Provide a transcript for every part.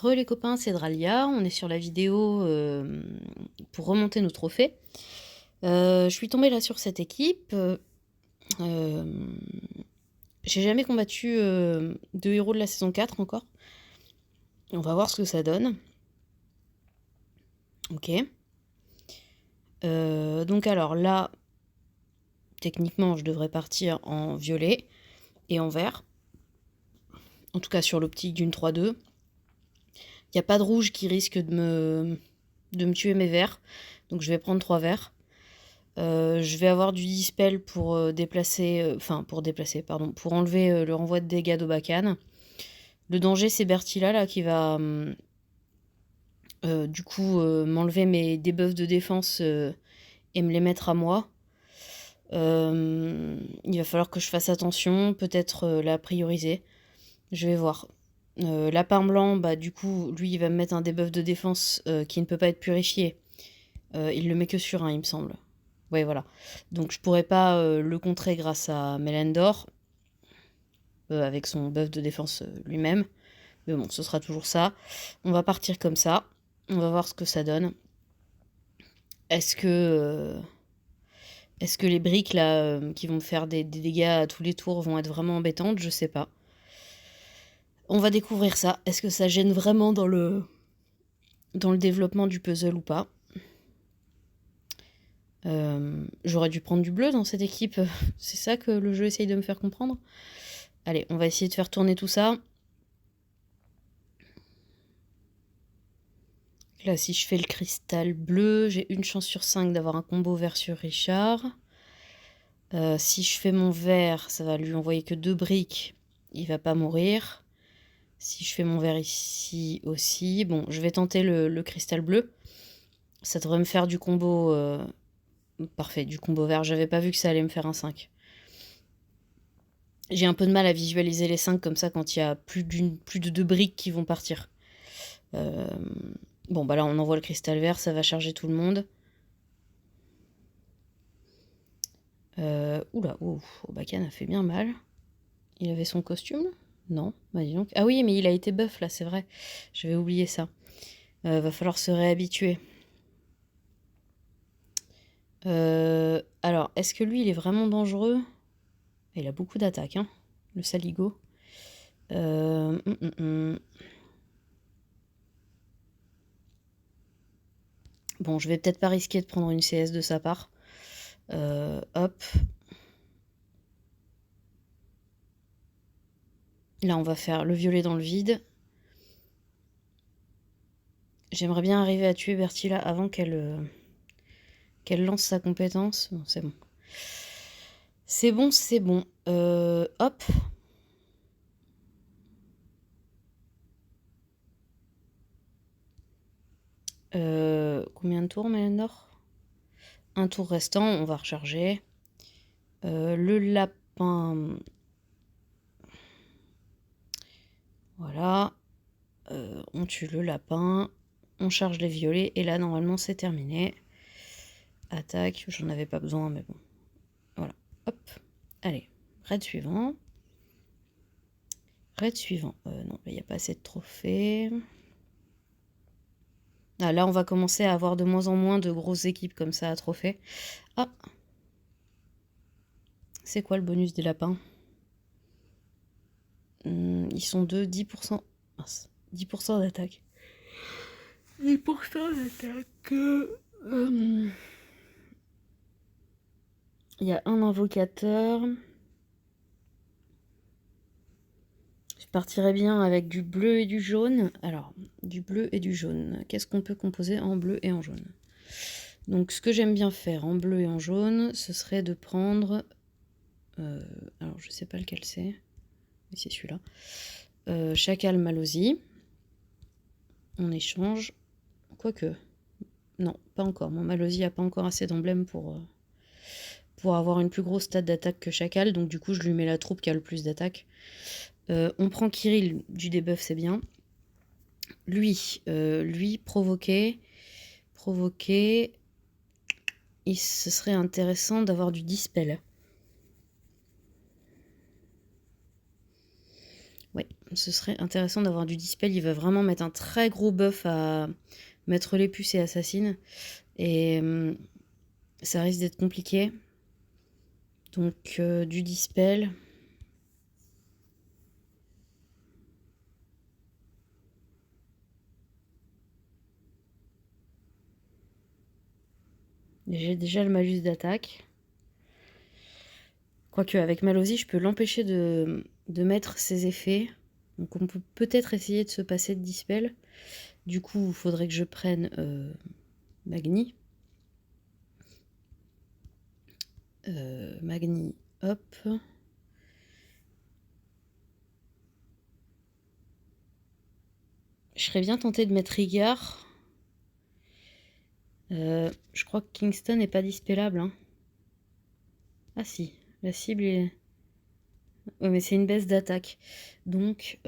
Les copains, c'est Dralia, on est sur la vidéo pour remonter nos trophées. Je suis tombée là sur cette équipe. J'ai jamais combattu de héros de la saison 4 encore. On va voir ce que ça donne. Ok. Donc alors là, techniquement, je devrais partir en violet et en vert. En tout cas sur l'optique d'une 3-2. Il n'y a pas de rouge qui risque de me tuer mes verts. Donc je vais prendre 3 verts. Je vais avoir du dispel pour pour enlever le renvoi de dégâts d'Obakan. Le danger, c'est Bertilla là qui va du coup m'enlever mes debuffs de défense et me les mettre à moi. Il va falloir que je fasse attention, peut-être la prioriser. Je vais voir. Lapin blanc, bah du coup, lui, il va me mettre un debuff de défense qui ne peut pas être purifié. Il le met que sur un, il me semble. Ouais, voilà. Donc je pourrais pas le contrer grâce à Melendor, avec son buff de défense lui-même. Mais bon, ce sera toujours ça. On va partir comme ça. On va voir ce que ça donne. Est-ce que les briques là qui vont me faire des dégâts à tous les tours vont être vraiment embêtantes? Je sais pas. On va découvrir ça. Est-ce que ça gêne vraiment dans le développement du puzzle ou pas? J'aurais dû prendre du bleu dans cette équipe. C'est ça que le jeu essaye de me faire comprendre. Allez, on va essayer de faire tourner tout ça. Là, si je fais le cristal bleu, j'ai une chance sur 5 d'avoir un combo vert sur Richard. Si je fais mon vert, ça va lui envoyer que 2 briques. Il va pas mourir. Si je fais mon vert ici aussi. Bon, je vais tenter le cristal bleu. Ça devrait me faire du combo... parfait, du combo vert. J'avais pas vu que ça allait me faire un 5. J'ai un peu de mal à visualiser les 5 comme ça quand il y a plus de 2 briques qui vont partir. Bon, bah là, on envoie le cristal vert, ça va charger tout le monde. Oula, Obakan a fait bien mal. Il avait son costume? Non, bah dis donc. Ah oui, mais il a été buff là, c'est vrai. J'avais oublié ça. Va falloir se réhabituer. Alors, est-ce que lui, il est vraiment dangereux? Il a beaucoup d'attaques, hein, le saligo. Bon, je vais peut-être pas risquer de prendre une CS de sa part. Hop. Là, on va faire le violet dans le vide. J'aimerais bien arriver à tuer Bertilla avant qu'elle lance sa compétence. Bon, c'est bon. C'est bon, c'est bon. Hop. Combien de tours, Mélenor? Un tour restant, on va recharger. Le lapin... Voilà. On tue le lapin. On charge les violets. Et là, normalement, c'est terminé. Attaque. J'en avais pas besoin, mais bon. Voilà. Hop. Allez. Raid suivant. Raid suivant. Non, il n'y a pas assez de trophées. Ah, là, on va commencer à avoir de moins en moins de grosses équipes comme ça à trophées. Ah. C'est quoi le bonus des lapins? Ils sont de 10%. Mince. 10% d'attaque. 10% d'attaque. Il y a un invocateur. Je partirais bien avec du bleu et du jaune. Alors, du bleu et du jaune. Qu'est-ce qu'on peut composer en bleu et en jaune? Donc, ce que j'aime bien faire en bleu et en jaune, ce serait de prendre... alors, je sais pas lequel c'est. Mais c'est celui-là. Chacal Malozzi. On échange. Quoique... Non, pas encore. Mon Malozzi a pas encore assez d'emblèmes pour avoir une plus grosse stat d'attaque que Chacal. Donc, du coup, je lui mets la troupe qui a le plus d'attaque. On prend Kirill, du debuff, c'est bien. Lui, provoquer. Ce serait intéressant d'avoir du dispel. Ouais, Ce serait intéressant d'avoir du dispel. Il va vraiment mettre un très gros buff à mettre les puces et assassines. Et ça risque d'être compliqué. Donc du dispel. J'ai déjà le malus d'attaque. Quoique avec Malosy, je peux l'empêcher de mettre ses effets. Donc on peut peut-être essayer de se passer de dispel. Du coup, il faudrait que je prenne Magni. Magni, hop. Je serais bien tentée de mettre Rigard. Je crois que Kingston n'est pas dispellable. Hein. Ah si, la cible est... Ouais, mais c'est une baisse d'attaque. Donc,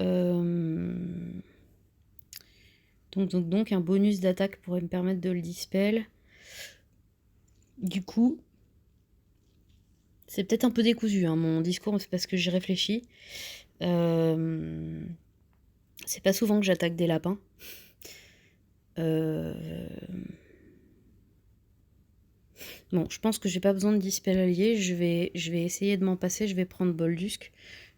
donc, un bonus d'attaque pourrait me permettre de le dispel. Du coup, c'est peut-être un peu décousu, hein, mon discours, c'est parce que j'y réfléchis. C'est pas souvent que j'attaque des lapins. Bon, je pense que j'ai pas besoin de dispel allié. Je vais essayer de m'en passer. Je vais prendre Boldusk.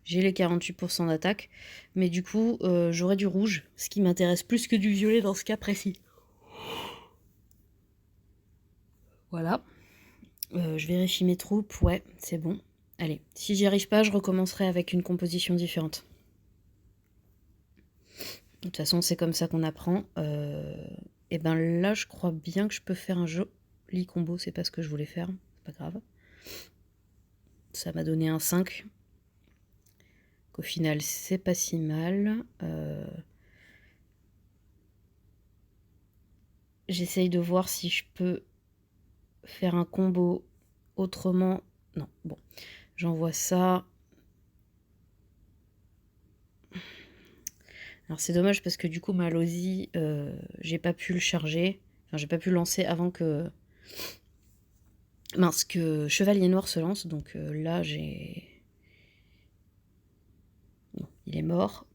J'ai les 48% d'attaque. Mais du coup, j'aurai du rouge. Ce qui m'intéresse plus que du violet dans ce cas précis. Voilà. Je vérifie mes troupes. Ouais, c'est bon. Allez, si j'y arrive pas, je recommencerai avec une composition différente. De toute façon, c'est comme ça qu'on apprend. Et ben là, je crois bien que je peux faire un joli combo. C'est pas ce que je voulais faire. C'est pas grave. Ça m'a donné un 5. Qu'au final, c'est pas si mal. J'essaye de voir si je peux faire un combo autrement. Non, bon. J'envoie ça. Alors c'est dommage parce que du coup, Malosy, j'ai pas pu le charger. Enfin, j'ai pas pu le lancer avant que... Mince, que Chevalier Noir se lance. Donc là, j'ai... Non, il est mort.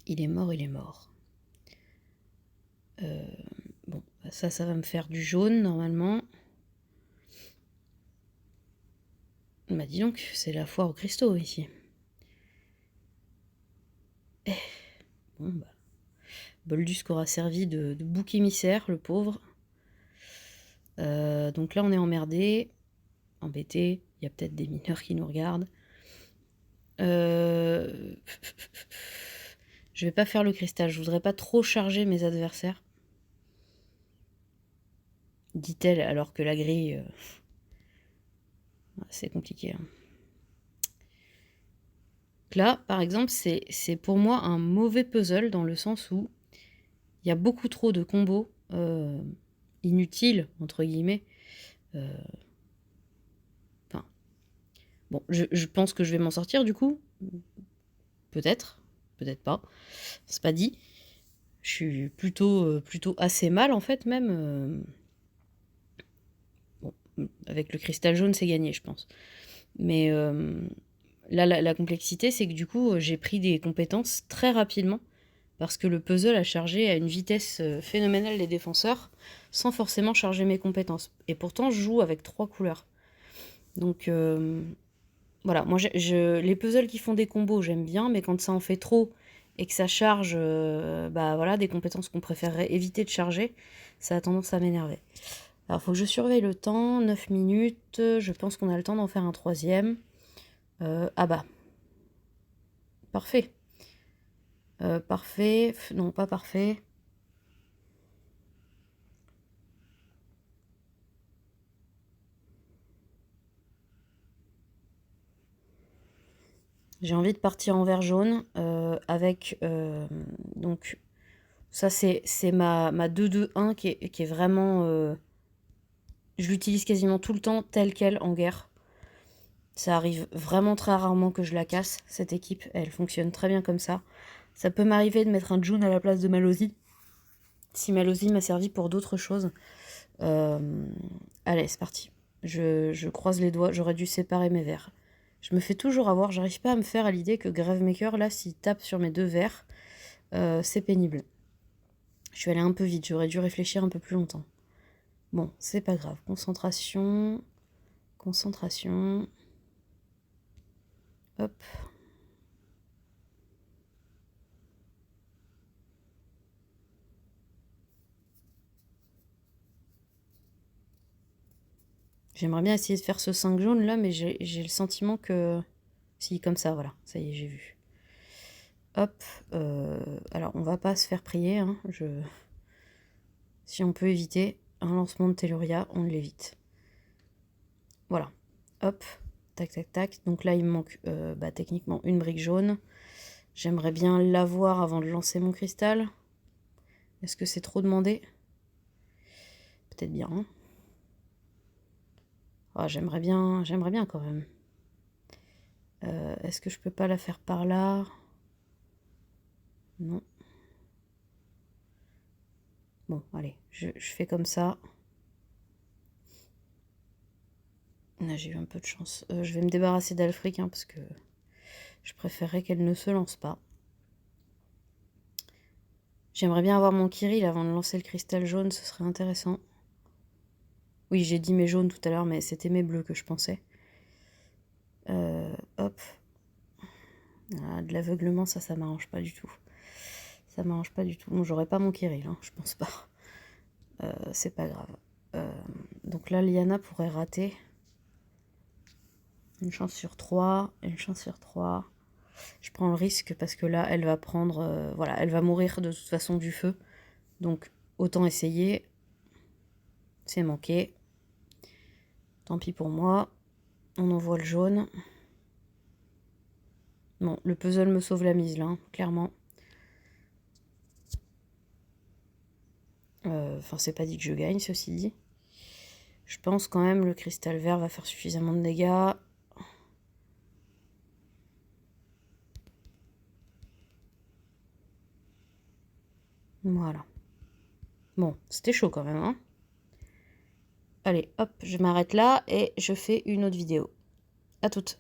Il est mort, il est mort. Bon, ça va me faire du jaune, normalement. Bah dis donc, c'est la foire aux cristaux, ici. Bon, bah... Boldusk aura servi de bouc émissaire, le pauvre. Donc là, on est emmerdé. Embêté. Il y a peut-être des mineurs qui nous regardent. Je vais pas faire le cristal. Je voudrais pas trop charger mes adversaires. Dit-elle, alors que la grille... c'est compliqué. Hein. Là, par exemple, c'est pour moi un mauvais puzzle dans le sens où il y a beaucoup trop de combos inutiles, entre guillemets. Enfin, bon, je pense que je vais m'en sortir du coup. Peut-être, peut-être pas. C'est pas dit. Je suis plutôt assez mal en fait même. Bon, avec le cristal jaune, c'est gagné, je pense. Mais là, la complexité, c'est que du coup, j'ai pris des compétences très rapidement parce que le puzzle a chargé à une vitesse phénoménale les défenseurs sans forcément charger mes compétences. Et pourtant, je joue avec 3 couleurs. Donc voilà, moi les puzzles qui font des combos, j'aime bien, mais quand ça en fait trop et que ça charge bah voilà, des compétences qu'on préférerait éviter de charger, ça a tendance à m'énerver. Alors, il faut que je surveille le temps, 9 minutes, je pense qu'on a le temps d'en faire un troisième. Ah bah, parfait. Parfait, non pas parfait. J'ai envie de partir en vert jaune avec donc ça c'est ma 2-2-1 qui est vraiment je l'utilise quasiment tout le temps telle quelle en guerre. Ça arrive vraiment très rarement que je la casse, cette équipe, elle fonctionne très bien comme ça. Ça peut m'arriver de mettre un June à la place de Malosy, si Malosy m'a servi pour d'autres choses. Allez, c'est parti. Je croise les doigts, j'aurais dû séparer mes verres. Je me fais toujours avoir, j'arrive pas à me faire à l'idée que Gravemaker, là, s'il tape sur mes 2 verres, c'est pénible. Je suis allée un peu vite, j'aurais dû réfléchir un peu plus longtemps. Bon, c'est pas grave. Concentration. Concentration. Hop. J'aimerais bien essayer de faire ce 5 jaune là, mais j'ai le sentiment que... Si, comme ça, voilà. Ça y est, j'ai vu. Hop. Alors, on va pas se faire prier. Hein. Si on peut éviter un lancement de Telluria, on l'évite. Voilà. Hop. Tac, tac, tac. Donc là, il me manque techniquement une brique jaune. J'aimerais bien l'avoir avant de lancer mon cristal. Est-ce que c'est trop demandé? Peut-être bien. Hein. Oh, j'aimerais bien quand même. Est-ce que je peux pas la faire par là? Non. Bon, allez, je fais comme ça. Là, j'ai eu un peu de chance. Je vais me débarrasser d'Alfric, hein, parce que je préférerais qu'elle ne se lance pas. J'aimerais bien avoir mon Kirill avant de lancer le cristal jaune, ce serait intéressant. Oui, j'ai dit mes jaunes tout à l'heure, mais c'était mes bleus que je pensais. Hop. Ah, de l'aveuglement, ça m'arrange pas du tout. Ça m'arrange pas du tout. Bon, j'aurais pas mon Kirill, hein, je pense pas. C'est pas grave. Donc là, Liana pourrait rater. Une chance sur 3, une chance sur 3. Je prends le risque parce que là, elle va prendre... voilà, elle va mourir de toute façon du feu. Donc, autant essayer. C'est manqué. Tant pis pour moi. On envoie le jaune. Bon, le puzzle me sauve la mise, là, hein, clairement. Enfin, c'est pas dit que je gagne, ceci dit. Je pense quand même le cristal vert va faire suffisamment de dégâts. Voilà. Bon, c'était chaud quand même, hein. Allez, hop, je m'arrête là et je fais une autre vidéo. À toutes.